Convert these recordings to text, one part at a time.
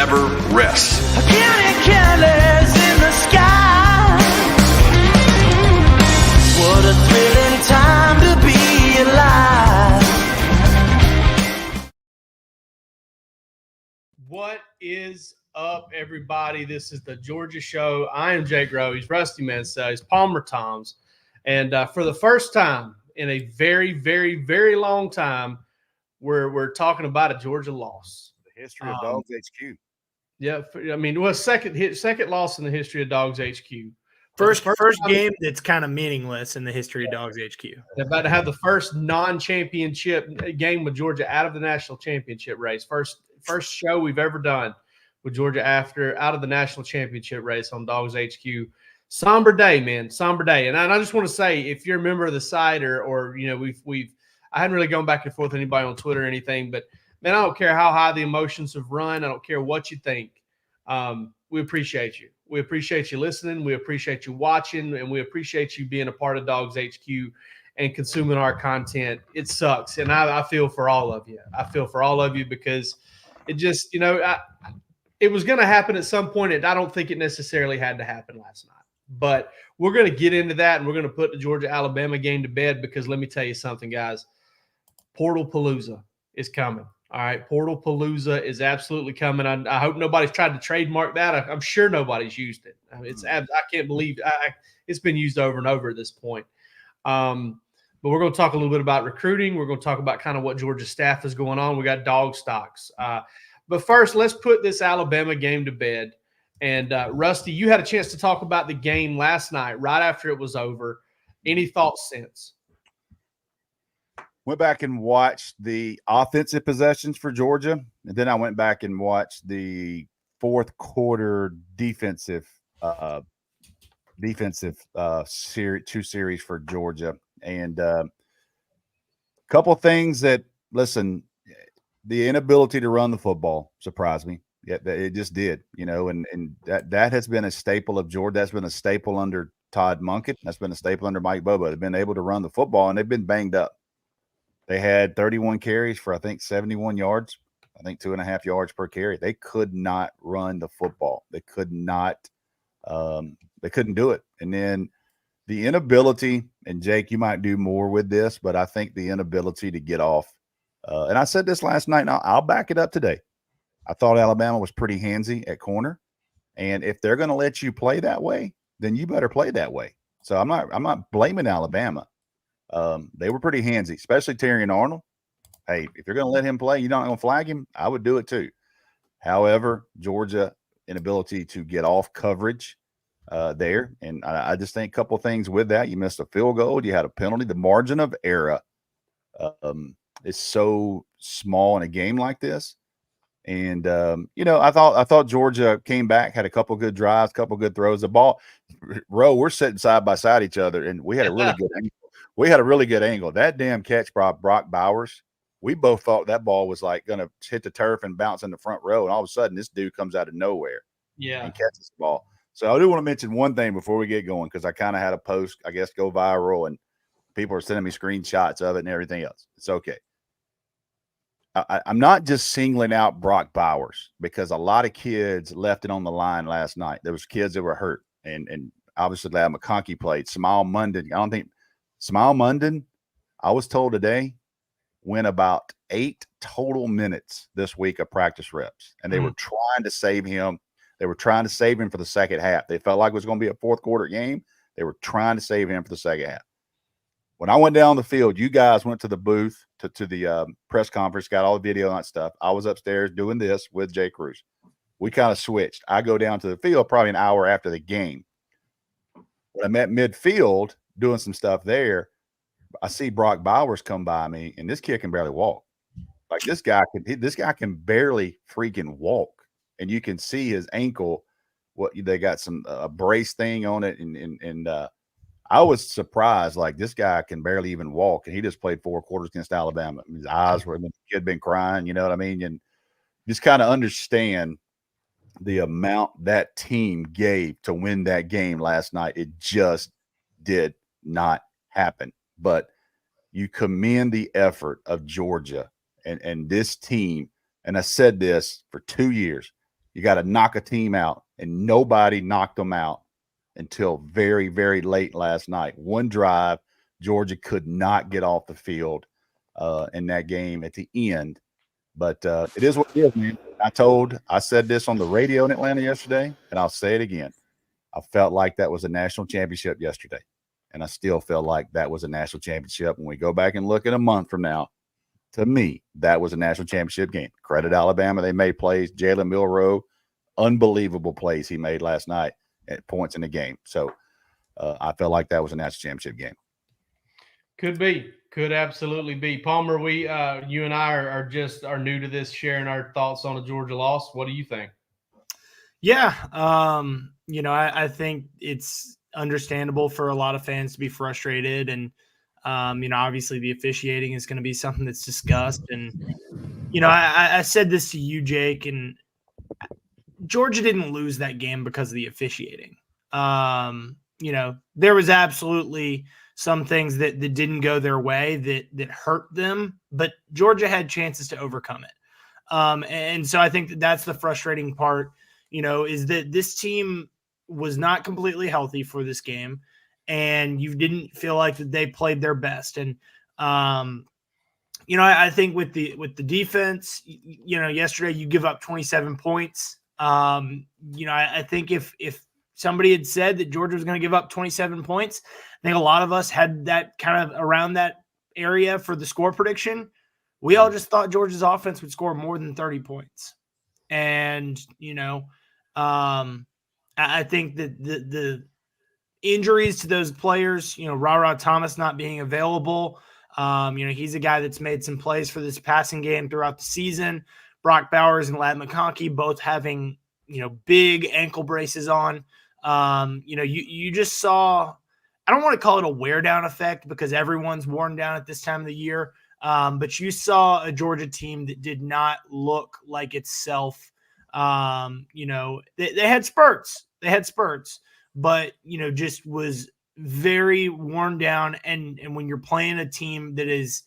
never rests. Counting candles in the sky. What a thrilling time to be alive. What is up, everybody? This is the Georgia Show. I am Jake Rowe. He's Rusty Mansell. He's Palmer Toms. And for the first time in a very, very, very long time, we're talking about a Georgia loss. The history of DawgsHQ. Yeah, I mean, well, second loss in the history of DawgsHQ. First game that's kind of meaningless in the history of DawgsHQ. They're about to have the first non-championship game with Georgia out of the national championship race. First show we've ever done with Georgia out of the national championship race on DawgsHQ. Somber day, man. Somber day. And I just want to say, if you're a member of the site or you know, I hadn't really gone back and forth with anybody on Twitter or anything, but man, I don't care how high the emotions have run. I don't care what you think. We appreciate you. We appreciate you listening. We appreciate you watching, and we appreciate you being a part of DawgsHQ and consuming our content. It sucks, and I feel for all of you. I feel for all of you because it just, you know, it was going to happen at some point, and I don't think it necessarily had to happen last night. But we're going to get into that, and we're going to put the Georgia-Alabama game to bed because let me tell you something, guys. Portal Palooza is coming. All right, Portal Palooza is absolutely coming. I hope nobody's tried to trademark that. I'm sure nobody's used it. I mean, I can't believe it's been used over and over at this point. But we're going to talk a little bit about recruiting. We're going to talk about kind of what Georgia staff is going on. We got dog stocks. But first, let's put this Alabama game to bed. And Rusty, you had a chance to talk about the game last night, right after it was over. Any thoughts since? Went back and watched the offensive possessions for Georgia, and then I went back and watched the fourth quarter defensive series for Georgia. And a couple things that, listen, the inability to run the football surprised me. Yeah, it just did, you know, and that has been a staple of Georgia. That's been a staple under Todd Munkett. That's been a staple under Mike Bobo. They've been able to run the football, and they've been banged up. They had 31 carries for, I think, 71 yards. I think 2.5 yards per carry. They could not run the football. They could not they couldn't do it. And then the inability, and Jake, you might do more with this, but I think the inability to get off. And I said this last night, and I'll back it up today. I thought Alabama was pretty handsy at corner. And if they're going to let you play that way, then you better play that way. So I'm not blaming Alabama. They were pretty handsy, especially Terrion Arnold. Hey, if you're going to let him play, you're not going to flag him, I would do it too. However, Georgia inability to get off coverage there. And I just think a couple of things with that. You missed a field goal. You had a penalty. The margin of error is so small in a game like this. And, you know, I thought Georgia came back, had a couple good drives, a couple good throws. The ball, we're sitting side by side each other, and we had a really good angle. We had a really good angle. That damn catch by Brock Bowers, we both thought that ball was like going to hit the turf and bounce in the front row. And all of a sudden, this dude comes out of nowhere and catches the ball. So I do want to mention one thing before we get going, because I kind of had a post, I guess, go viral, and people are sending me screenshots of it and everything else. It's okay. I'm not just singling out Brock Bowers, because a lot of kids left it on the line last night. There was kids that were hurt, and obviously Lad McConkey played. Smile Munden, I was told today, went about 8 total minutes this week of practice reps, and they were trying to save him. They were trying to save him for the second half. They felt like it was going to be a fourth quarter game. They were trying to save him for the second half. When I went down the field, you guys went to the booth, to the press conference, got all the video and that stuff. I was upstairs doing this with Jay Cruz. We kind of switched. I go down to the field probably an hour after the game. When I'm at midfield doing some stuff there, I see Brock Bowers come by me, and this kid can barely walk. Like this guy can barely freaking walk, and you can see his ankle. They got some brace thing on it, and I was surprised. Like, this guy can barely even walk, and he just played 4 quarters against Alabama. His eyes were, the kid been crying, you know what I mean? And just kind of understand the amount that team gave to win that game last night. It just did not happen. But you commend the effort of Georgia and this team. And I said this for 2 years. You got to knock a team out, and nobody knocked them out until very, very late last night. One drive, Georgia could not get off the field in that game at the end. But it is what it is, man. I said this on the radio in Atlanta yesterday, and I'll say it again. I felt like that was a national championship yesterday, and I still feel like that was a national championship. When we go back and look at a month from now, to me, that was a national championship game. Credit Alabama. They made plays. Jalen Milroe, unbelievable plays he made last night at points in the game. So I felt like that was a national championship game. Could be. Could absolutely be. Palmer, we you and I are new to this, sharing our thoughts on a Georgia loss. What do you think? Yeah, I think it's understandable for a lot of fans to be frustrated, and obviously the officiating is going to be something that's discussed. And I said this to you, Jake, and Georgia didn't lose that game because of the officiating. There was absolutely some things that didn't go their way that hurt them, but Georgia had chances to overcome it. And so I think that's the frustrating part, is that this team was not completely healthy for this game, and you didn't feel like that they played their best. And, I think with the defense, yesterday you give up 27 points. I think if somebody had said that Georgia was going to give up 27 points, I think a lot of us had that kind of around that area for the score prediction. We all just thought Georgia's offense would score more than 30 points. And, I think that the injuries to those players, Ra Thomas not being available, he's a guy that's made some plays for this passing game throughout the season. Brock Bowers and Ladd McConkey both having, big ankle braces on. You just saw, I don't want to call it a wear down effect because everyone's worn down at this time of the year. But you saw a Georgia team that did not look like itself. They had spurts, but, just was very worn down. And when you're playing a team that is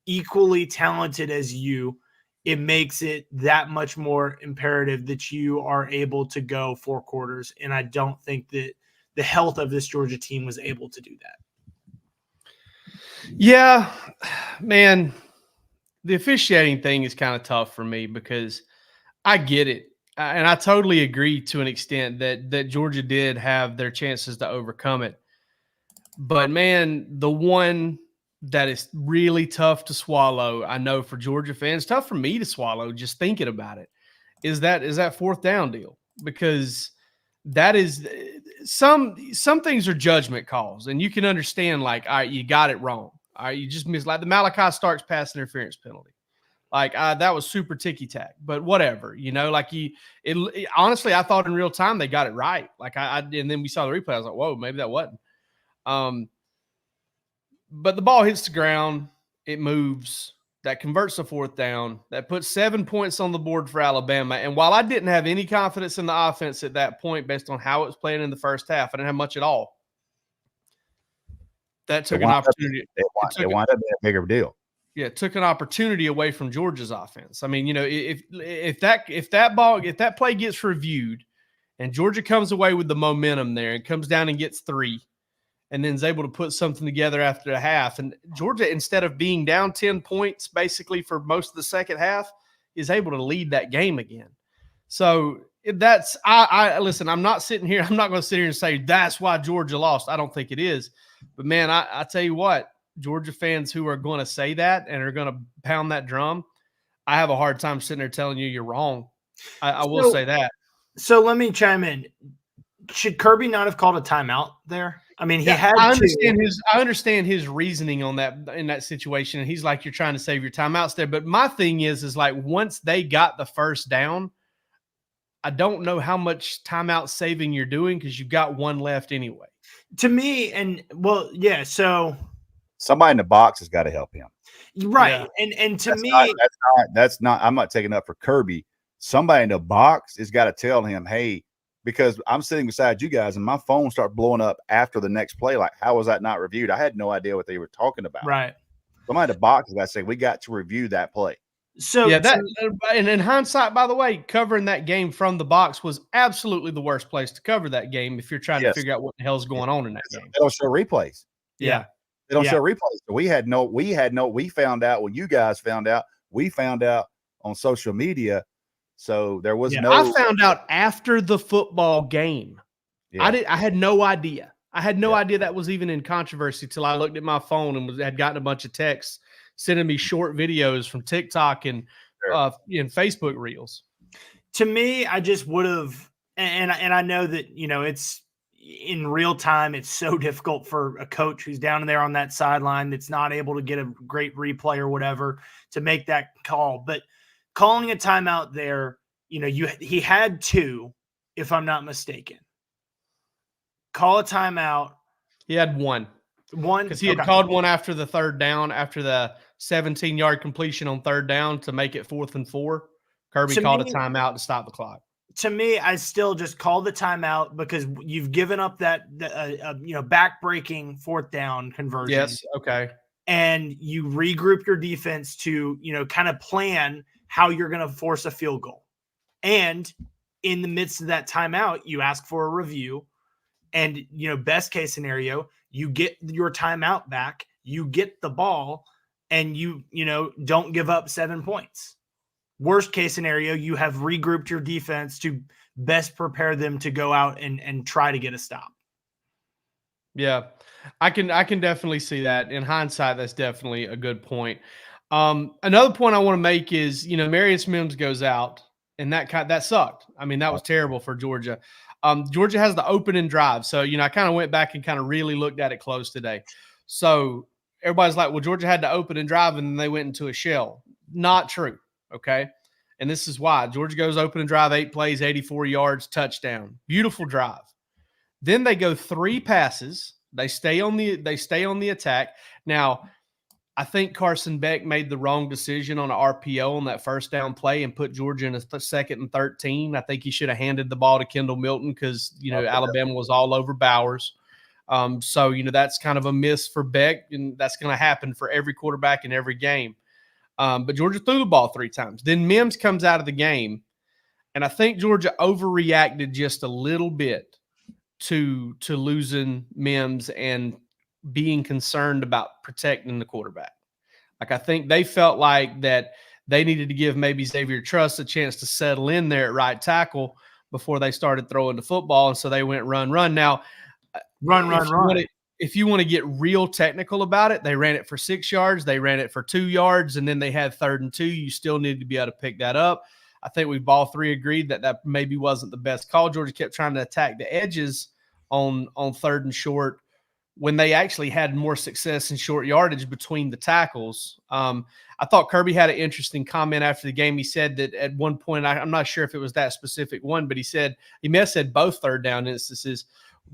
equally talented as you, it makes it that much more imperative that you are able to go 4 quarters. And I don't think that the health of this Georgia team was able to do that. Yeah, man, the officiating thing is kind of tough for me because I get it. And I totally agree to an extent that Georgia did have their chances to overcome it. But, man, the one that is really tough to swallow, I know for Georgia fans, tough for me to swallow just thinking about it, is that 4th down deal. Because that is some things are judgment calls, and you can understand, like, all right, you got it wrong. All right, you just missed, like the Malachi Starks pass interference penalty. Like, that was super ticky-tack, but whatever, honestly, I thought in real time they got it right. Like, and then we saw the replay. I was like, whoa, maybe that wasn't. But the ball hits the ground, it moves, that converts to 4th down, that puts 7 points on the board for Alabama. And while I didn't have any confidence in the offense at that point based on how it was playing in the first half, I didn't have much at all. That took an opportunity. It wound up being a bigger deal. Yeah, it took an opportunity away from Georgia's offense. I mean, if that play gets reviewed and Georgia comes away with the momentum there and comes down and gets 3 and then is able to put something together after the half, and Georgia, instead of being down 10 points basically for most of the second half, is able to lead that game again. So that's listen, I'm not going to sit here and say that's why Georgia lost. I don't think it is. But, man, I tell you what, Georgia fans who are going to say that and are going to pound that drum, I have a hard time sitting there telling you you're wrong. I will say that. So let me chime in. Should Kirby not have called a timeout there? I mean, he had. I understand his reasoning on that in that situation, and he's like, you're trying to save your timeouts there. But my thing is like once they got the 1st down, I don't know how much timeout saving you're doing because you've got 1 left anyway. To me, so somebody in the box has got to help him. Right. Yeah. And to that's not I'm not taking up for Kirby. Somebody in the box has got to tell him, hey, because I'm sitting beside you guys and my phone started blowing up after the next play. Like, how was that not reviewed? I had no idea what they were talking about. Right. Somebody in the box has got to say, we got to review that play. So Yeah, that and in hindsight, by the way, covering that game from the box was absolutely the worst place to cover that game if you're trying to Yes. figure out what the hell's going on in that game. They don't show replays. Yeah. They don't Yeah. show replays. So we found out when you guys found out, we found out on social media. So there was no. I found out after the football game. Yeah. I had no idea. I had no idea that was even in controversy till I looked at my phone and had gotten a bunch of texts sending me short videos from TikTok and Facebook reels. To me, I just would have, and I know that, it's in real time. It's so difficult for a coach who's down there on that sideline that's not able to get a great replay or whatever to make that call. But calling a timeout there, he had two, if I'm not mistaken. Call a timeout. He had one because he had called one after the third down, after the 17-yard completion on third down to make it 4th and 4. Kirby called a timeout to stop the clock. To me, I still just call the timeout because you've given up that back-breaking 4th down conversion. Yes, okay. And you regroup your defense to kind of plan how you're going to force a field goal. And in the midst of that timeout, you ask for a review. And, best case scenario, you get your timeout back, you get the ball, and you don't give up 7 points. Worst case scenario, you have regrouped your defense to best prepare them to go out and try to get a stop. Yeah, I can definitely see that. In hindsight, that's definitely a good point. Another point I want to make is, Marius Mims goes out, and that sucked. I mean, that was terrible for Georgia. Georgia has the opening drive. So, I kind of went back and kind of really looked at it close today. So everybody's like, well, Georgia had to open and drive and then they went into a shell. Not true. Okay. And this is why. Georgia goes open and drive, 8 plays, 84 yards, touchdown. Beautiful drive. Then they go 3 passes. They stay on the attack. Now, I think Carson Beck made the wrong decision on an RPO on that first down play and put Georgia in a 2nd and 13. I think he should have handed the ball to Kendall Milton because, Alabama was all over Bowers. So, that's kind of a miss for Beck, and that's going to happen for every quarterback in every game. But Georgia threw the ball 3 times. Then Mims comes out of the game, and I think Georgia overreacted just a little bit to losing Mims and being concerned about protecting the quarterback. Like, I think they felt like that they needed to give maybe Xavier Truss a chance to settle in there at right tackle before they started throwing the football. And so they went run. Now, run. If you want to get real technical about it, they ran it for 6 yards. They ran it for 2 yards, and then they had 3rd and 2. You still need to be able to pick that up. I think we've all 3 agreed that maybe wasn't the best call. Georgia kept trying to attack the edges on 3rd and short when they actually had more success in short yardage between the tackles. I thought Kirby had an interesting comment after the game. He said that at one point, I'm not sure if it was that specific one, but he may have said both 3rd down instances.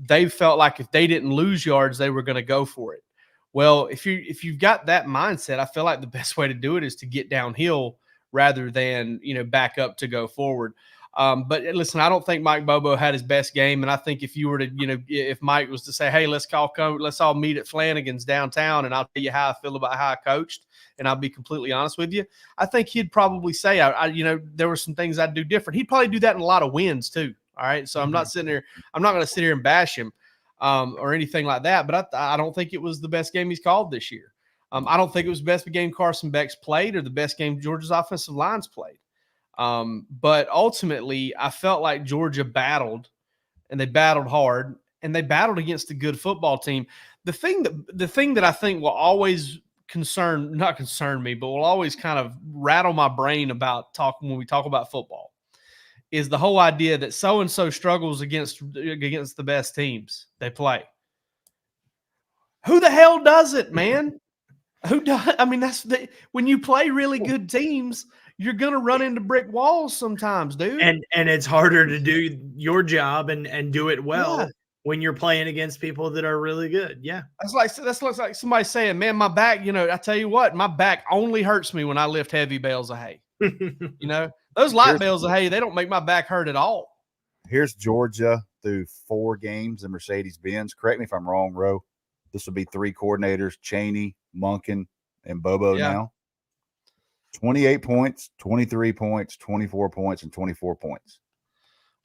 They felt like if they didn't lose yards, they were going to go for it. Well, if you've got that mindset, I feel like the best way to do it is to get downhill rather than, back up to go forward. But listen, I don't think Mike Bobo had his best game. And I think if you were to, if Mike was to say, hey, let's all meet at Flanagan's downtown and I'll tell you how I feel about how I coached, and I'll be completely honest with you, I think he'd probably say, there were some things I'd do different. He'd probably do that in a lot of wins too. All right. So I'm not going to sit here and bash him or anything like that. But I don't think it was the best game he's called this year. I don't think it was the best game Carson Beck's played or the best game Georgia's offensive line's played. But ultimately, I felt like Georgia battled, and they battled hard, and they battled against a good football team. The thing that I think will always not concern me, but will always kind of rattle my brain about when we talk about football is the whole idea that so-and-so struggles against the best teams they play. Who the hell does it, man? Who does? I mean, when you play really good teams, you're going to run into brick walls sometimes, dude. And it's harder to do your job and do it well when you're playing against people that are really good. Yeah. That's like somebody saying, man, my back, I tell you what, my back only hurts me when I lift heavy bales of hay. Those light bales of hay, they don't make my back hurt at all. Here's Georgia through 4 games in Mercedes-Benz. Correct me if I'm wrong, Ro. This will be 3 coordinators, Chaney, Monken, and Bobo now. 28 points, 23 points, 24 points, and 24 points.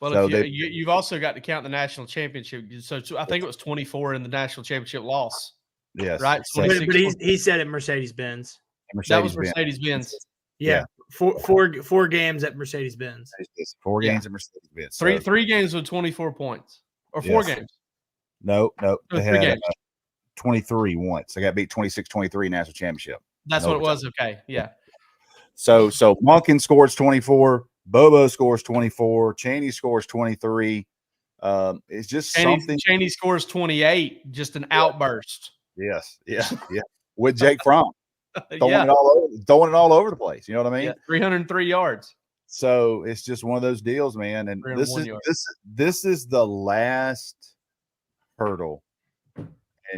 Well, So if you've also got to count the national championship. So I think it was 24 in the national championship loss. Yes, Right. So, but he said it Mercedes-Benz. That was Mercedes-Benz. Yeah. Four games at Mercedes-Benz. 4 games at Mercedes-Benz. Three games with 24 points. Or 4 games. No. They had games. 23 once. They got beat 26-23 national championship. That's what it was. Okay. Yeah. So Monken scores 24. Bobo scores 24. Chaney scores 23. It's just something. Chaney scores 28. Just an outburst. Yes. Yeah. With Jake Fromm throwing it all over the place. You know what I mean? Yeah, 303 yards. So it's just one of those deals, man. And this is the last hurdle.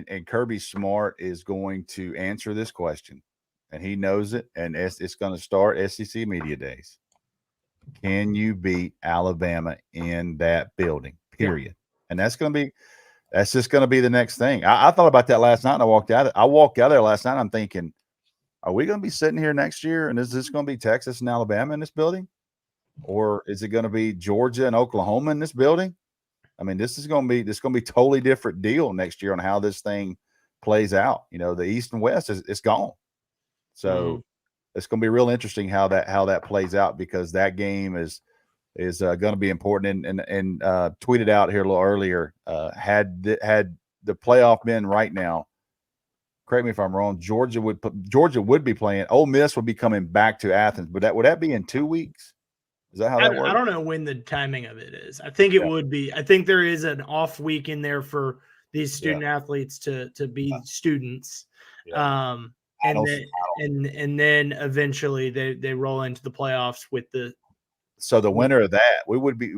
And Kirby Smart is going to answer this question, and he knows it. And it's going to start SEC Media Days. Can you beat Alabama in that building? Period. Yeah. And that's just going to be the next thing. I thought about that last night, and I walked out there last night. I'm thinking, are we going to be sitting here next year, and is this going to be Texas and Alabama in this building, or is it going to be Georgia and Oklahoma in this building? I mean, this is going to be totally different deal next year on how this thing plays out. You know, the East and West it's gone. So it's going to be real interesting how that plays out, because that game is going to be important. And tweeted out here a little earlier, had the playoff been right now, correct me if I'm wrong, Georgia would be playing. Ole Miss would be coming back to Athens, but would that be in 2 weeks? Is that how that works? I don't know when the timing of it is. I think it would be. I think there is an off week in there for these student athletes to be students. Yeah. And then eventually they roll into the playoffs with the. So the winner of that,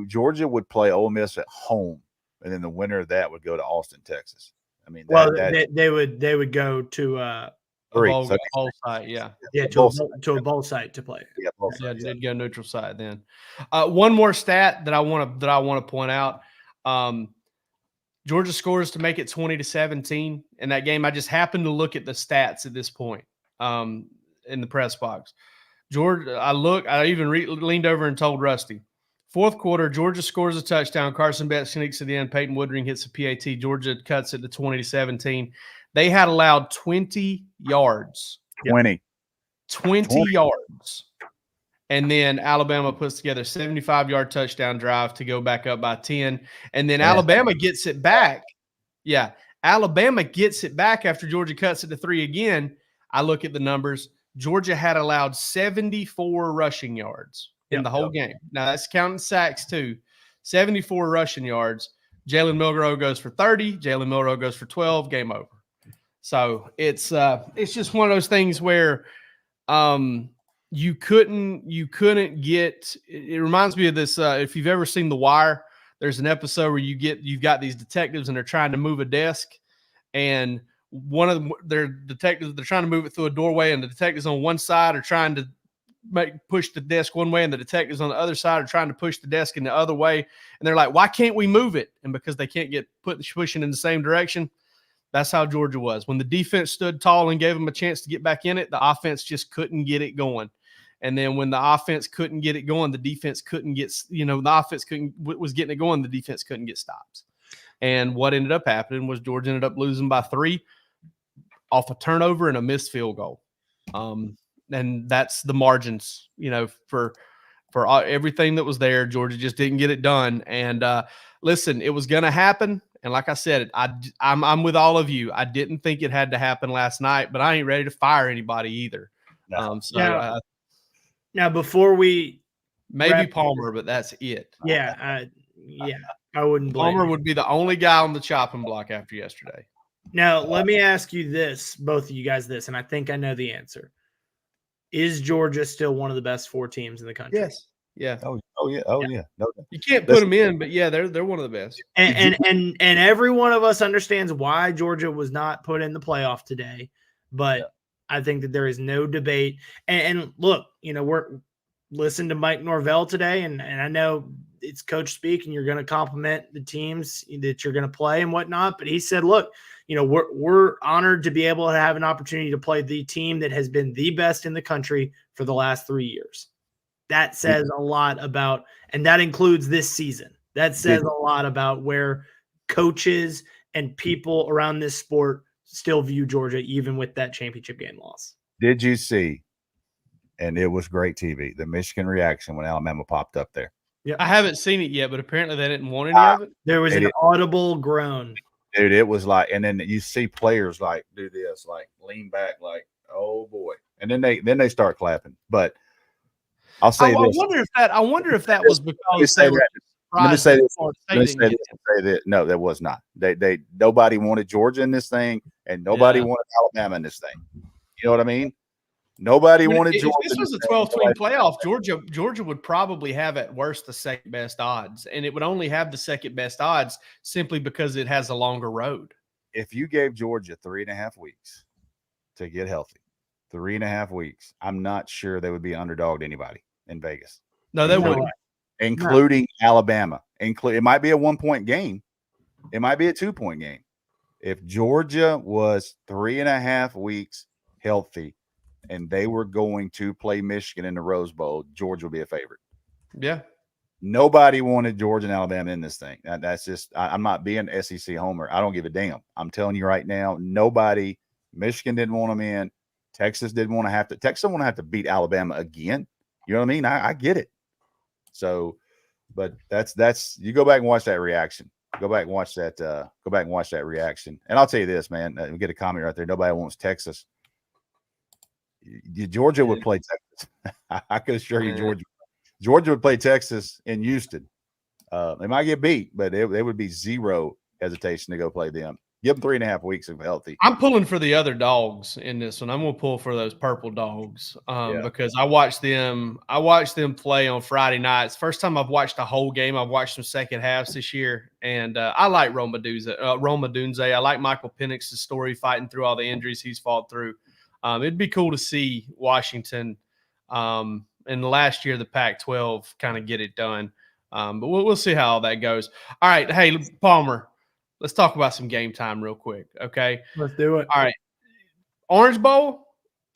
Georgia would play Ole Miss at home, and then the winner of that would go to Austin, Texas. I mean, they would go to a bowl site, to a bowl site to play. Yeah, they'd go neutral site then. One more stat that I want to point out: Georgia scores to make it 20-17 in that game. I just happened to look at the stats at this point in the press box. Georgia, I even leaned over and told Rusty. Fourth quarter, Georgia scores a touchdown. Carson Betts sneaks to the end. Peyton Woodring hits a PAT. Georgia cuts it to 20-17. They had allowed 20 yards. 20 yards. And then Alabama puts together a 75-yard touchdown drive to go back up by 10. And then Alabama gets it back. Yeah, Alabama gets it back after Georgia cuts it to 3 again. I look at the numbers. Georgia had allowed 74 rushing yards in the whole game. Now, that's counting sacks too. 74 rushing yards. Jalen Milroe goes for 30. Jalen Milroe goes for 12. Game over. So it's just one of those things where you couldn't get. It reminds me of this. If you've ever seen The Wire, there's an episode where you've got these detectives and they're trying to move a desk, and one of their detectives, they're trying to move it through a doorway, and the detectives on one side are trying to push the desk one way, and the detectives on the other side are trying to push the desk in the other way, and they're like, why can't we move it? And because they can't get pushing in the same direction. That's how Georgia was. When the defense stood tall and gave them a chance to get back in it, the offense just couldn't get it going. And then when the offense couldn't get it going, the defense couldn't get, the offense was getting it going, the defense couldn't get stops. And what ended up happening was Georgia ended up losing by 3 off a turnover and a missed field goal. And that's the margins, for everything that was there. Georgia just didn't get it done. And listen, it was going to happen. And like I said, I'm with all of you. I didn't think it had to happen last night, but I ain't ready to fire anybody either. No. Now, before we maybe Palmer, but that's it. Yeah, I wouldn't blame Palmer you. would be the only guy on the chopping block after yesterday. Now, let me ask you this, both of you guys, and I think I know the answer. Is Georgia still one of the best 4 teams in the country? Yes. Yeah. Oh yeah. No, you can't put them in, but yeah, they're one of the best. And every one of us understands why Georgia was not put in the playoff today. But I think that there is no debate. And look, we're listening to Mike Norvell today, and I know it's coach speak and you're going to compliment the teams that you're going to play and whatnot. But he said, look, we're honored to be able to have an opportunity to play the team that has been the best in the country for the last 3 years. That says a lot about, and that includes this season. That says a lot about where coaches and people around this sport still view Georgia, even with that championship game loss. Did you see, and it was great TV, the Michigan reaction when Alabama popped up there? Yeah, I haven't seen it yet, but apparently they didn't want any of it. There was an audible groan. Dude, it was like, and then you see players like do this, like lean back, like, oh boy. And then they start clapping. But I'll say this. I wonder if that was because they were Let me say this. Let me say this. No, that was not. Nobody wanted Georgia in this thing, and nobody wanted Alabama in this thing. You know what I mean? Nobody wanted Georgia. If this was a 12-team playoff, Georgia would probably have at worst the second best odds, and it would only have the second best odds simply because it has a longer road. If you gave Georgia 3.5 weeks to get healthy, 3.5 weeks, I'm not sure they would be underdog to anybody in Vegas. No, they wouldn't. Including Alabama. It might be a 1-point game. It might be a 2-point game. If Georgia was 3.5 weeks healthy and they were going to play Michigan in the Rose Bowl, Georgia would be a favorite. Yeah. Nobody wanted Georgia and Alabama in this thing. That's just, I'm not being SEC homer. I don't give a damn. I'm telling you right now, nobody, Michigan didn't want them in. Texas didn't want to have to, Texas didn't want to have to beat Alabama again. You know what I mean? I get it. So, but that's you go back and watch that reaction. Go back and watch that reaction. And I'll tell you this, man. We get a comment right there. Nobody wants Texas. Georgia would play Texas. I can assure you, Georgia would play Texas in Houston. They might get beat, but they would be zero hesitation to go play them. Give them 3.5 weeks of healthy. I'm pulling for the other dogs in this one. I'm going to pull for those purple dogs because I watched them play on Friday nights. First time I've watched a whole game. I've watched some second halves this year, and I like Roma Dunze. I like Michael Penix's story, fighting through all the injuries he's fought through. It'd be cool to see Washington in the last year of the Pac-12 kind of get it done. But we'll see how all that goes. All right, hey, Palmer. Let's talk about some game time real quick, okay? Let's do it. All right. Orange Bowl,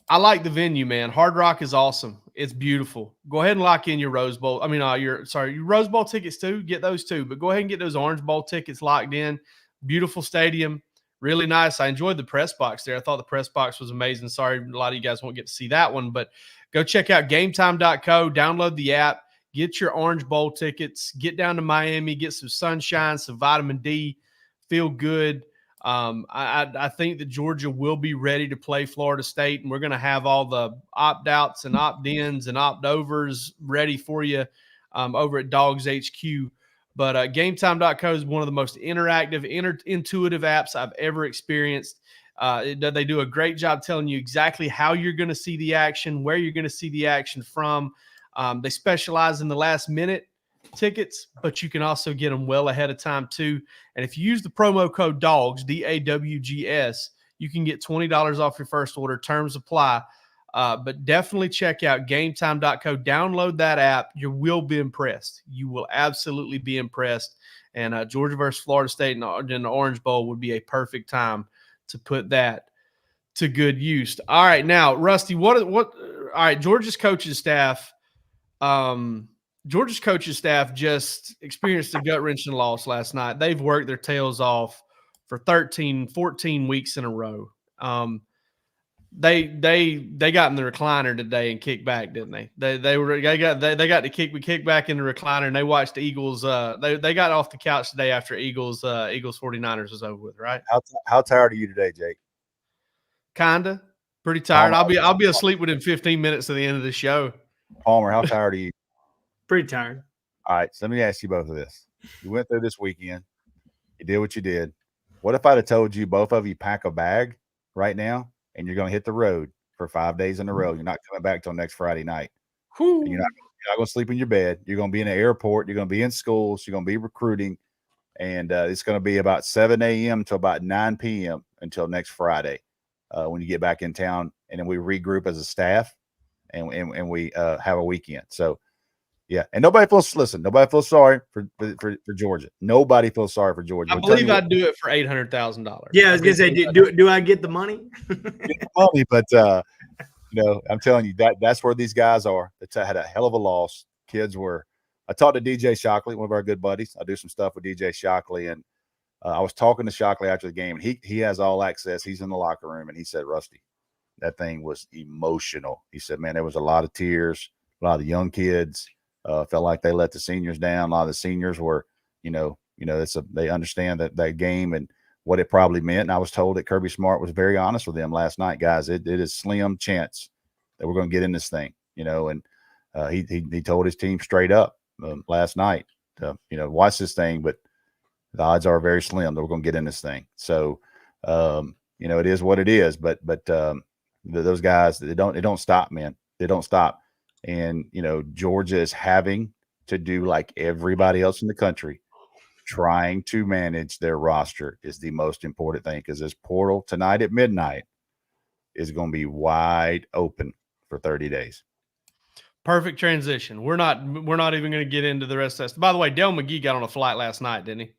I like the venue, man. Hard Rock is awesome. It's beautiful. Go ahead and lock in your Rose Bowl. I mean, your Rose Bowl tickets too. Get those too. But go ahead and get those Orange Bowl tickets locked in. Beautiful stadium. Really nice. I enjoyed the press box there. I thought the press box was amazing. Sorry, a lot of you guys won't get to see that one. But go check out gametime.co. Download the app. Get your Orange Bowl tickets. Get down to Miami. Get some sunshine, some vitamin D. Feel good. I think that Georgia will be ready to play Florida State, and we're going to have all the opt-outs and opt-ins and opt-overs ready for you over at DawgsHQ. But GameTime.co is one of the most interactive, intuitive apps I've ever experienced. They do a great job telling you exactly how you're going to see the action, where you're going to see the action from. They specialize in the last minute tickets, but you can also get them well ahead of time too. And if you use the promo code DAWGS, DAWGS, you can get $20 off your first order. Terms apply. But definitely check out gametime.co. Download that app. You will be impressed. You will absolutely be impressed. And Georgia versus Florida State in the Orange Bowl would be a perfect time to put that to good use. All right, now, Rusty, what all right, Georgia's coaching staff just experienced a gut-wrenching loss last night. They've worked their tails off for 13, 14 weeks in a row. They got in the recliner today and kicked back, didn't they? They got to kick back in the recliner, and they watched the Eagles. They got off the couch today after Eagles 49ers was over with, right? How tired are you today, Jake? Kinda, pretty tired. I'll be asleep within 15 minutes of the end of the show. Palmer, how tired are you? Pretty tired. All right, so let me ask you both of this. You went through this weekend. You did what you did. What if I'd have told you both of you pack a bag right now and you're going to hit the road for 5 days in a row? You're not coming back till next Friday night. You're not going to sleep in your bed. You're going to be in the airport. You're going to be in schools. You're going to be recruiting. And it's going to be about 7 a.m. to about 9 p.m. until next Friday when you get back in town. And then we regroup as a staff and we have a weekend. So Yeah, and nobody feels sorry for Georgia. Nobody feels sorry for Georgia. I believe I'd do it for $800,000. Yeah, I was gonna say, do I get the money? Money, but I'm telling you that's where these guys are. They had a hell of a loss. Kids were. I talked to DJ Shockley, one of our good buddies. I do some stuff with DJ Shockley, and I was talking to Shockley after the game, and he has all access. He's in the locker room, and he said, Rusty, that thing was emotional. He said, man, there was a lot of tears, a lot of young kids. Felt like they let the seniors down. A lot of the seniors were, they understand that game and what it probably meant. And I was told that Kirby Smart was very honest with them last night, guys. It is slim chance that we're going to get in this thing, and he told his team straight up last night, watch this thing, but the odds are very slim that we're going to get in this thing. So, it is what it is. But those guys, they don't stop, man. They don't stop. And, Georgia is having to do like everybody else in the country, trying to manage their roster is the most important thing, because this portal tonight at midnight is going to be wide open for 30 days. Perfect transition. We're not even going to get into the rest of this. By the way, Dale McGee got on a flight last night, didn't he?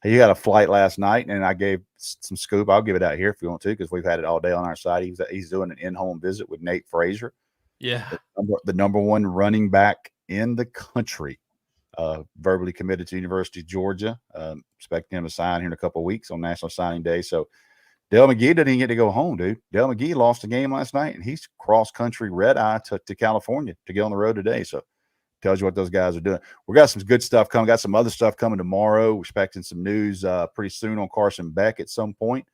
He got a flight last night, and I gave some scoop. I'll give it out here if you want to, because we've had it all day on our side. He's doing an in-home visit with Nate Frazier. Yeah. The number one running back in the country, verbally committed to University of Georgia. Expecting him to sign here in a couple of weeks on National Signing Day. So Dale McGee didn't get to go home, dude. Dale McGee lost a game last night, and he's cross-country red-eye to California to get on the road today. So tells you what those guys are doing. We got some good stuff coming. Got some other stuff coming tomorrow. We're expecting some news pretty soon on Carson Beck at some point.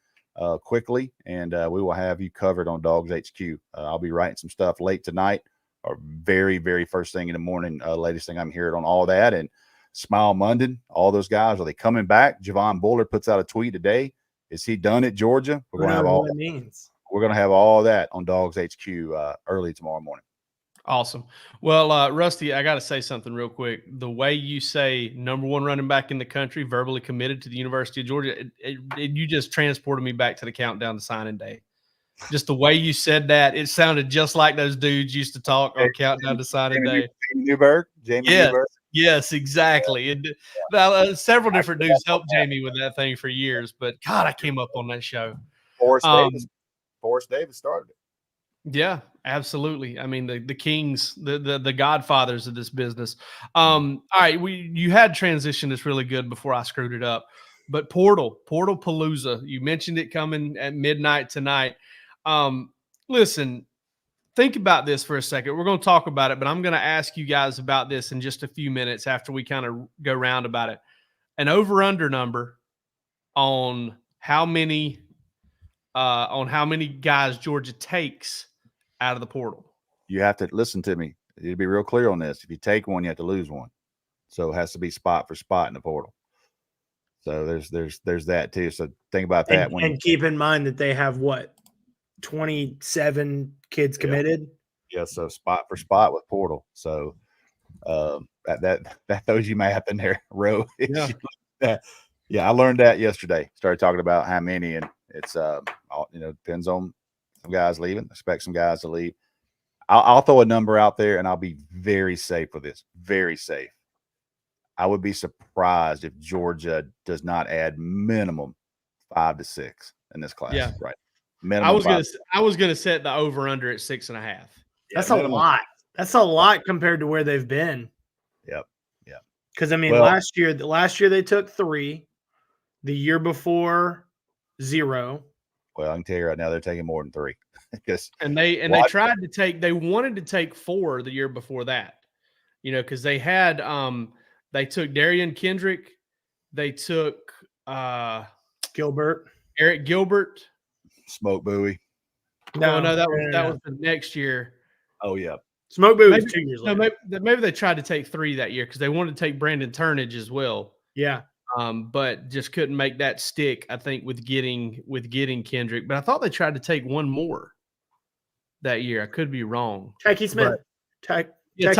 Quickly, and we will have you covered on DawgsHQ. I'll be writing some stuff late tonight or very, very first thing in the morning. Latest thing I'm hearing on all that. And Smile Munden, all those guys, are they coming back? Javon Bullard puts out a tweet today. Is he done at Georgia? We're going to have all that. Means. We're going to have all that on DawgsHQ early tomorrow morning. Awesome. Well, Rusty, I got to say something real quick. The way you say number one running back in the country, verbally committed to the University of Georgia, you just transported me back to the countdown to signing day. Just the way you said that, it sounded just like those dudes used to talk on countdown to signing day. Jamie Newberg. Yes, exactly. And, several different dudes helped Jamie with that thing for years, but God, I came up on that show. Forrest Davis started it. Yeah, absolutely. I mean, the kings, the godfathers of this business. All right, you had transition that's really good before I screwed it up. But Portal Palooza, you mentioned it coming at midnight tonight. Listen, think about this for a second. We're going to talk about it, but I'm going to ask you guys about this in just a few minutes after we kind of go round about it. An over-under number on how many guys Georgia takes out of the portal. You have to listen to me. You be real clear on this. If you take one, you have to lose one. So it has to be spot for spot in the portal. So there's that too. So think about that. And keep in mind that they have 27 kids committed. Yeah. So spot for spot with portal. So that throws you math in there, Ro. Yeah. Yeah. I learned that yesterday. Started talking about how many, and it's depends on some guys leaving. Expect some guys to leave. I'll throw a number out there, and I'll be very safe with this. Very safe. I would be surprised if Georgia does not add minimum 5 to 6 in this class. Yeah, right. Minimum. I was gonna set the over under at 6.5. That's a lot. That's a lot compared to where they've been. Yep. Because I mean, last year they took 3. The year before, 0. Well, I can tell you right now, they're taking more than 3. They wanted to take 4 the year before that, because they had they took Darian Kendrick, they took Eric Gilbert, Smoke Bowie. No, that was the next year. Oh yeah, Smoke Bowie was 2 years later. Maybe they tried to take 3 that year because they wanted to take Brandon Turnage as well. Yeah. But just couldn't make that stick, I think, with getting Kendrick. But I thought they tried to take 1 more that year. I could be wrong. Tyke Smith. Tyke. You're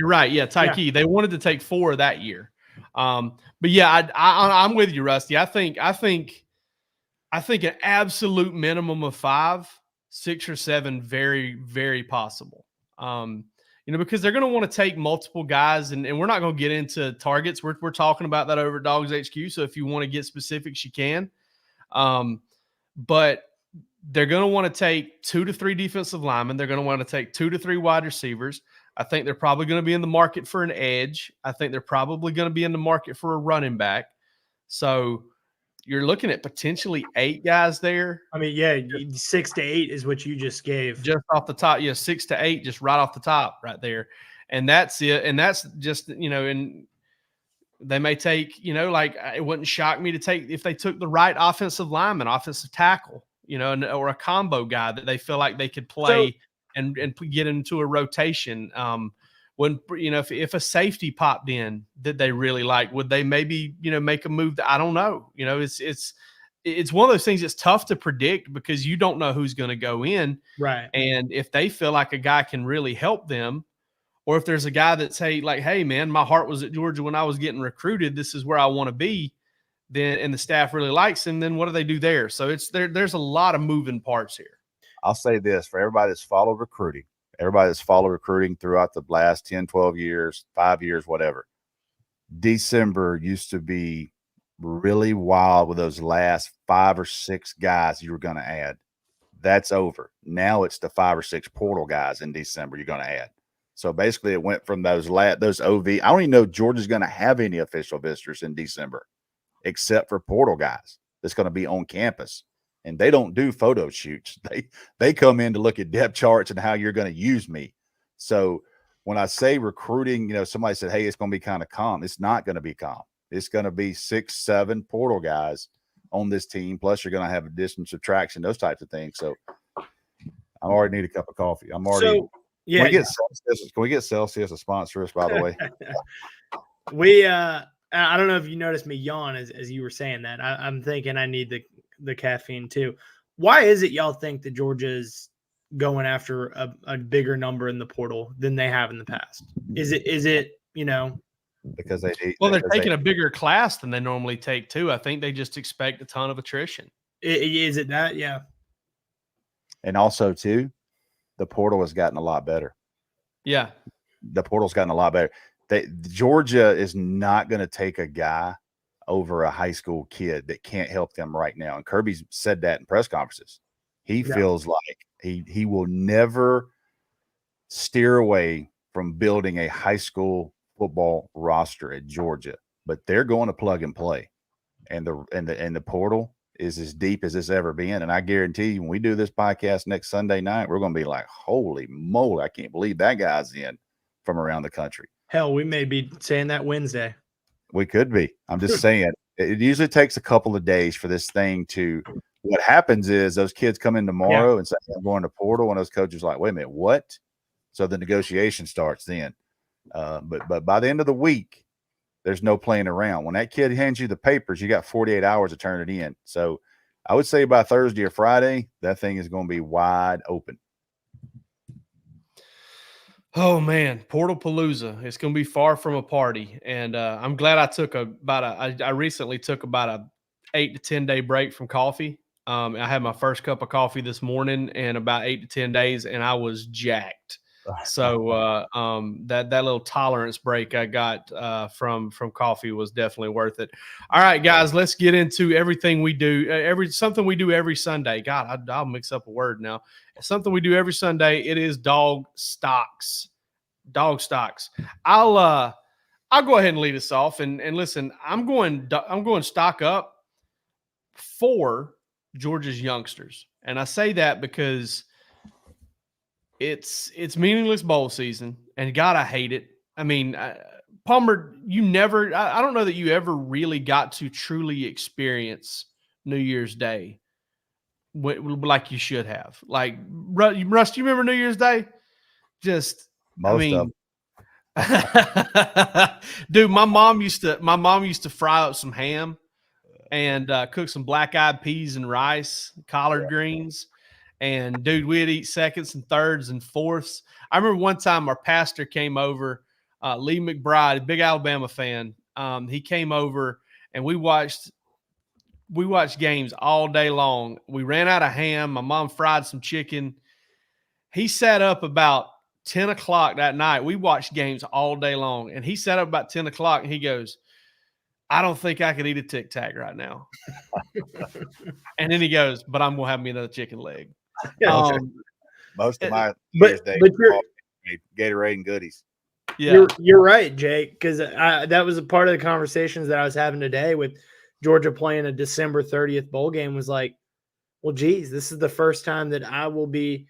right. Yeah, Tyke. Yeah. They wanted to take 4 that year. But yeah, I'm with you, Rusty. I think an absolute minimum of 5, 6 or 7, very, very possible. because they're going to want to take multiple guys, and we're not going to get into targets. We're talking about that over at DawgsHQ. So if you want to get specifics, you can. But they're going to want to take 2 to 3 defensive linemen. They're going to want to take 2 to 3 wide receivers. I think they're probably going to be in the market for an edge. I think they're probably going to be in the market for a running back. So you're looking at potentially 8 guys there. I mean, yeah, 6 to 8 is what you just gave. Just off the top. Yeah, 6 to 8, just right off the top right there. And that's it. And that's just, and they may take, like it wouldn't shock me to take if they took the right offensive lineman, offensive tackle, or a combo guy that they feel like they could play and get into a rotation. When if a safety popped in that they really like, would they maybe make a move? I don't know. It's one of those things that's tough to predict because you don't know who's going to go in, right? And if they feel like a guy can really help them, or if there's a guy that's hey man, my heart was at Georgia when I was getting recruited. This is where I want to be. Then and the staff really likes him. Then what do they do there? So there's a lot of moving parts here. I'll say this for everybody that's followed recruiting. Everybody that's followed recruiting throughout the last 10, 12 years, 5 years, whatever. December used to be really wild with those last 5 or 6 guys you were going to add. That's over. Now it's the 5 or 6 portal guys in December you're going to add. So basically it went from those OV. I don't even know if Georgia's going to have any official visitors in December except for portal guys that's going to be on campus. And they don't do photo shoots. They come in to look at depth charts and how you're going to use me. So when I say recruiting, somebody said, hey, it's going to be kind of calm. It's not going to be calm. It's going to be 6, 7 portal guys on this team. Plus you're going to have addition, subtraction, those types of things. So I already need a cup of coffee. I'm already can we get Celsius to sponsor us, by the way? I don't know if you noticed me yawn as you were saying that. I'm thinking I need the caffeine too. Why is it y'all think that Georgia's going after a bigger number in the portal than they have in the past? Is it because they're taking a bigger class than they normally take too. I think they just expect a ton of attrition. Is it that? Yeah. And also too, the portal has gotten a lot better. Yeah. The portal's gotten a lot better. Georgia is not going to take a guy over a high school kid that can't help them right now. And Kirby's said that in press conferences. He feels like he will never steer away from building a high school football roster at Georgia, but they're going to plug and play. And the portal is as deep as it's ever been. And I guarantee you, when we do this podcast next Sunday night, we're going to be like, holy moly, I can't believe that guy's in from around the country. Hell, we may be saying that Wednesday. We could be. I'm just saying it usually takes a couple of days for this thing to – what happens is those kids come in tomorrow and say, I'm going to portal, and those coaches are like, wait a minute, what? So the negotiation starts then. But by the end of the week, there's no playing around. When that kid hands you the papers, you got 48 hours to turn it in. So I would say by Thursday or Friday, that thing is going to be wide open. Oh man, Portal Palooza. It's going to be far from a party. And I'm glad I took I recently took about a 8 to 10 day break from coffee. I had my first cup of coffee this morning in about 8 to 10 days, and I was jacked. So that little tolerance break I got from coffee was definitely worth it. All right, guys, let's get into everything we do. Something we do every Sunday. God, I'll mix up a word now. Something we do every Sunday. It is Dog Stocks. Dog Stocks. I'll go ahead and lead us off. And listen, I'm going stock up for Georgia's youngsters, and I say that because it's meaningless bowl season, and God, I hate it. I mean, Palmer, I don't know that you ever really got to truly experience New Year's Day like you should have. Like, Russ, do you remember New Year's Day? Just, Most of them. Dude, my mom used to fry up some ham and cook some black-eyed peas and rice, collard greens. And, dude, we'd eat seconds and thirds and fourths. I remember one time our pastor came over, Lee McBride, a big Alabama fan. He came over, and we watched games all day long. We ran out of ham. My mom fried some chicken. He sat up about 10 o'clock that night. We watched games all day long. And he sat up about 10 o'clock and he goes, I don't think I could eat a Tic Tac right now. And then he goes, but I'm going to have me another chicken leg. Most of my but Gatorade and goodies. Yeah, you're right, Jake, because that was a part of the conversations that I was having today with Georgia playing a December 30th bowl game. Was like, well, geez, this is the first time that I will be,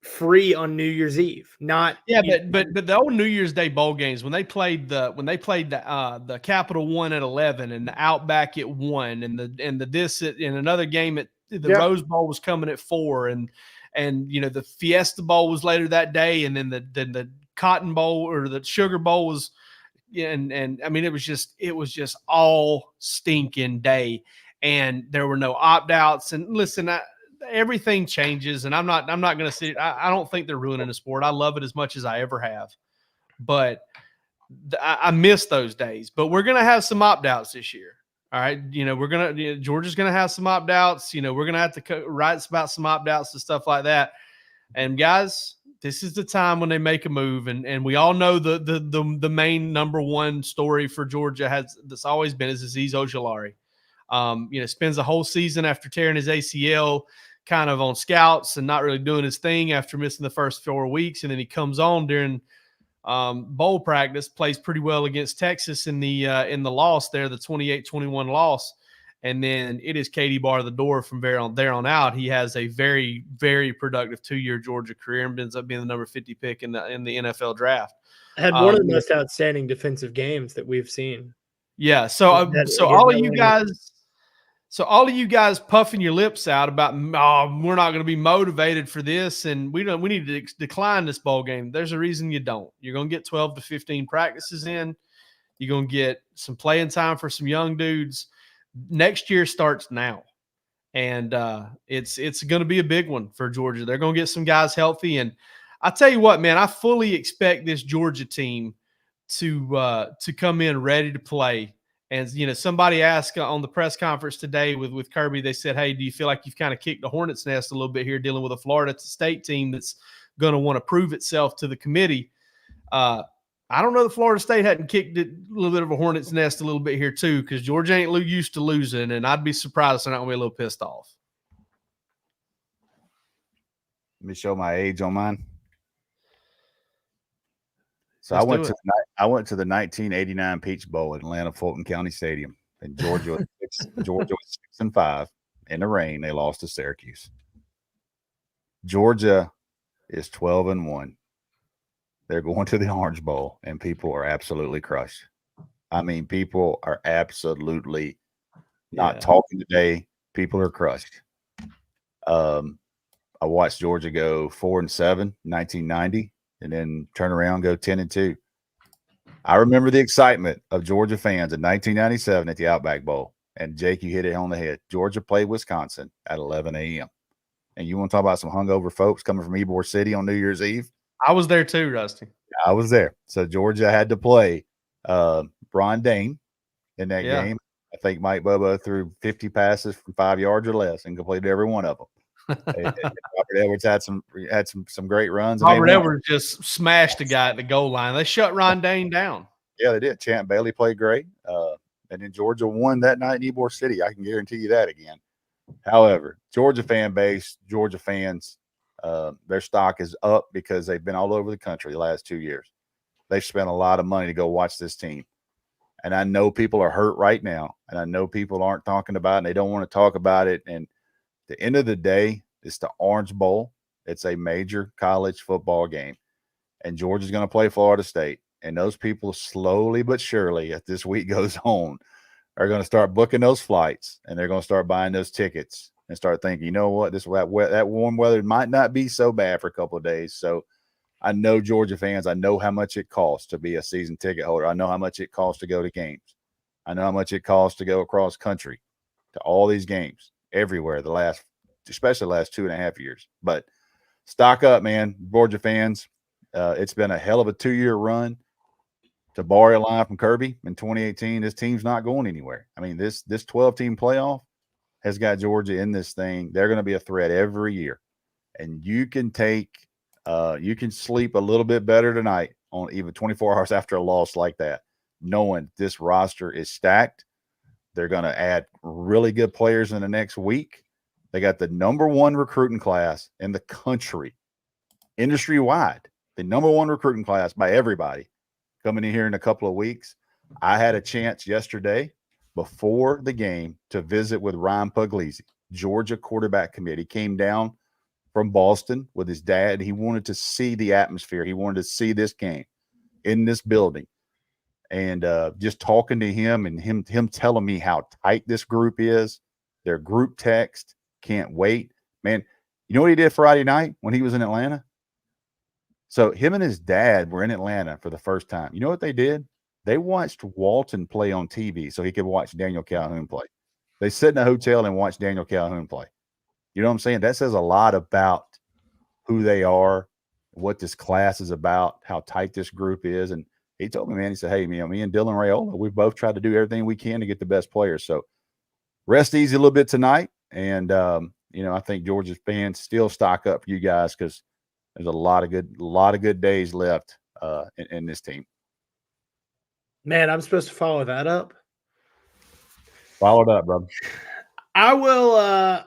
free on New Year's Eve. Not but the old New Year's Day bowl games, when they played the Capital One at 11 and the Outback at 1 and in another game at the Rose Bowl was coming at 4 and the Fiesta Bowl was later that day, and then the Cotton Bowl or the Sugar Bowl was, and I mean it was just all stinking day, and there were no opt-outs. And listen, everything changes, and I'm not going to sit. I don't think they're ruining the sport. I love it as much as I ever have, but I miss those days. But we're going to have some opt-outs this year. All right, Georgia's going to have some opt-outs. We're going to have to write about some opt-outs and stuff like that. And guys, this is the time when they make a move, and we all know the main number one story for Georgia that's always been is Azeez Ojulari. Spends the whole season after tearing his ACL kind of on scouts and not really doing his thing after missing the first 4 weeks, and then he comes on during bowl practice, plays pretty well against Texas in the loss there, the 28-21 loss. And then it is Katie bar the door from there on out. He has a very, very productive 2-year Georgia career and ends up being the number 50 pick in the NFL draft. Had one of the most outstanding defensive games that we've seen. Yeah. So all of you guys puffing your lips out about, we're not going to be motivated for this, and we need to decline this bowl game. There's a reason you don't. You're going to get 12 to 15 practices in. You're going to get some playing time for some young dudes. Next year starts now, and it's going to be a big one for Georgia. They're going to get some guys healthy, and I tell you what, man, I fully expect this Georgia team to come in ready to play. And somebody asked on the press conference today with Kirby, they said, "Hey, do you feel like you've kind of kicked the hornet's nest a little bit here, dealing with a Florida State team that's going to want to prove itself to the committee?" I don't know that Florida State hadn't kicked it a little bit of a hornet's nest a little bit here too, because Georgia ain't used to losing, and I'd be surprised if they're not going to be a little pissed off. Let me show my age on mine. So I went to the 1989 Peach Bowl at Atlanta Fulton County Stadium, and Georgia was 6-5 in the rain. They lost to Syracuse. Georgia is 12-1. They're going to the Orange Bowl, and people are absolutely crushed. I mean, people are absolutely not talking today. People are crushed. I watched Georgia go 4-7, 1990, and then turn around and go 10-2. I remember the excitement of Georgia fans in 1997 at the Outback Bowl. And Jake, you hit it on the head. Georgia played Wisconsin at 11 a.m. And you want to talk about some hungover folks coming from Ybor City on New Year's Eve? I was there too, Rusty. I was there. So Georgia had to play Brian Dane in that game. I think Mike Bobo threw 50 passes from 5 yards or less and completed every one of them. And Robert Edwards had some great runs. Robert Edwards just smashed a guy at the goal line. They shut Ron Dane down. Yeah, they did. Champ Bailey played great. And then Georgia won that night in Ybor City. I can guarantee you that again. However, Georgia fan base, Georgia fans, their stock is up because they've been all over the country the last 2 years. They've spent a lot of money to go watch this team. And I know people are hurt right now, and I know people aren't talking about it, and they don't want to talk about it. And at the end of the day, it's the Orange Bowl. It's a major college football game, and Georgia's going to play Florida State. And those people slowly but surely, as this week goes on, are going to start booking those flights, and they're going to start buying those tickets and start thinking, you know what, that warm weather might not be so bad for a couple of days. So I know Georgia fans, I know how much it costs to be a season ticket holder. I know how much it costs to go to games. I know how much it costs to go across country to all these games everywhere especially the last 2.5 years. But stock up, man, Georgia fans. It's been a hell of a 2-year run. To borrow a line from Kirby in 2018, this team's not going anywhere. I mean, this 12-team playoff has got Georgia in this thing. They're going to be a threat every year. And you can take You can sleep a little bit better tonight on even 24 hours after a loss like that, knowing this roster is stacked. They're going to add really good players in the next week. They got the #1 recruiting class in the country, industry-wide, the #1 recruiting class by everybody coming in here in a couple of weeks. I had a chance yesterday before the game to visit with Ryan Puglisi, Georgia quarterback committee. Came down from Boston with his dad. He wanted to see the atmosphere. He wanted to see this game in this building. And just talking to him and him telling me how tight this group is, their group text, can't wait. Man, you know what he did Friday night when he was in Atlanta? So him and his dad were in Atlanta for the first time. You know what they did? They watched Walton play on TV so he could watch Daniel Calhoun play. They sit in a hotel and watch Daniel Calhoun play. You know what I'm saying? That says a lot about who they are, what this class is about, how tight this group is. And he told me, man, he said, hey, me and Dylan Raiola, we've both tried to do everything we can to get the best players. So rest easy a little bit tonight. And, I think Georgia's fans still stock up for you guys because there's a lot of good days left in this team. Man, I'm supposed to follow that up. Follow it up, brother. I will,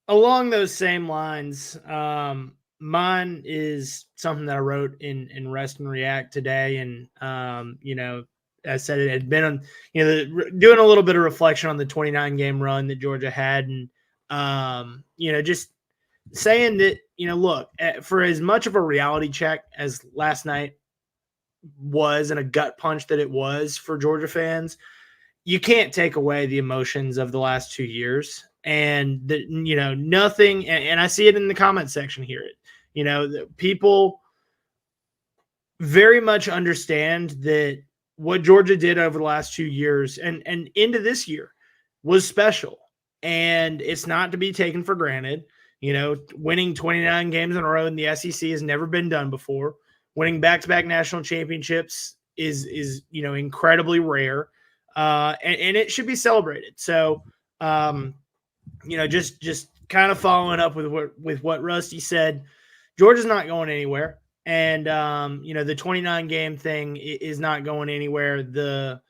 along those same lines, mine is something that I wrote in Rest and React today. And, I said it had been on, doing a little bit of reflection on the 29-game run that Georgia had. And, just saying that, look, for as much of a reality check as last night was and a gut punch that it was for Georgia fans, you can't take away the emotions of the last 2 years. And nothing, and I see it in the comment section here. People very much understand that what Georgia did over the last 2 years and into this year was special, and it's not to be taken for granted. Winning 29 games in a row in the SEC has never been done before. Winning back-to-back national championships is incredibly rare, and it should be celebrated. So, just kind of following up with what Rusty said, Georgia's not going anywhere. And, the 29-game thing is not going anywhere. The,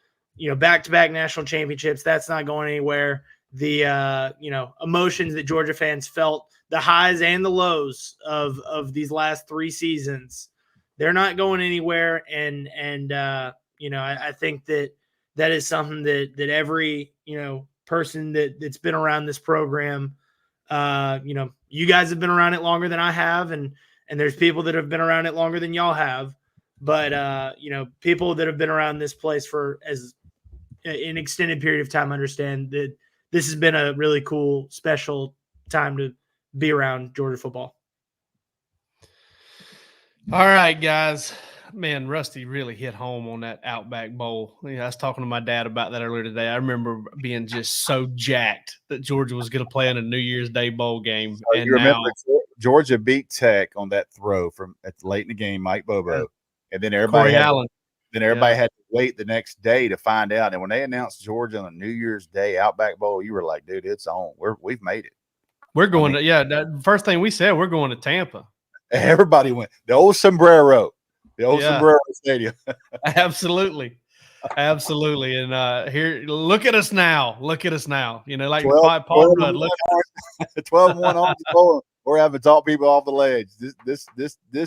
back-to-back national championships, that's not going anywhere. The, emotions that Georgia fans felt, the highs and the lows of these last 3 seasons, they're not going anywhere. And I think that is something that every, person that's been around this program, you guys have been around it longer than I have. And there's people that have been around it longer than y'all have, but people that have been around this place for as an extended period of time understand that this has been a really cool, special time to be around Georgia football. All right, guys. Man, Rusty really hit home on that Outback Bowl. I was talking to my dad about that earlier today. I remember being just so jacked that Georgia was going to play in a New Year's Day bowl game. So and you remember now Georgia beat Tech on that throw from late in the game, Mike Bobo, and then everybody had to wait the next day to find out. And when they announced Georgia on a New Year's Day Outback Bowl, you were like, "Dude, it's on. We've made it. We're going to that first thing we said. We're going to Tampa." Everybody went the old sombrero stadium. Absolutely. Absolutely. And here, look at us now. Look at us now. Like 12-1 on the bowl. We're having to talk people off the ledge. This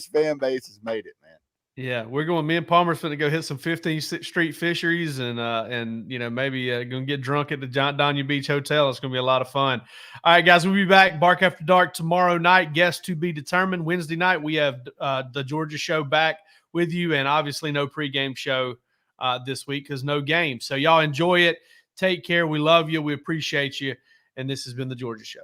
fan base has made it, man. Yeah, we're going. Me and Palmer's going to go hit some 15th Street fisheries and maybe going to get drunk at the Donya Beach Hotel. It's going to be a lot of fun. All right, guys, we'll be back Bark After Dark tomorrow night. Guests to be determined. Wednesday night we have the Georgia show back with you, and obviously no pregame show this week because no game. So y'all enjoy it. Take care. We love you. We appreciate you. And this has been the Georgia Show.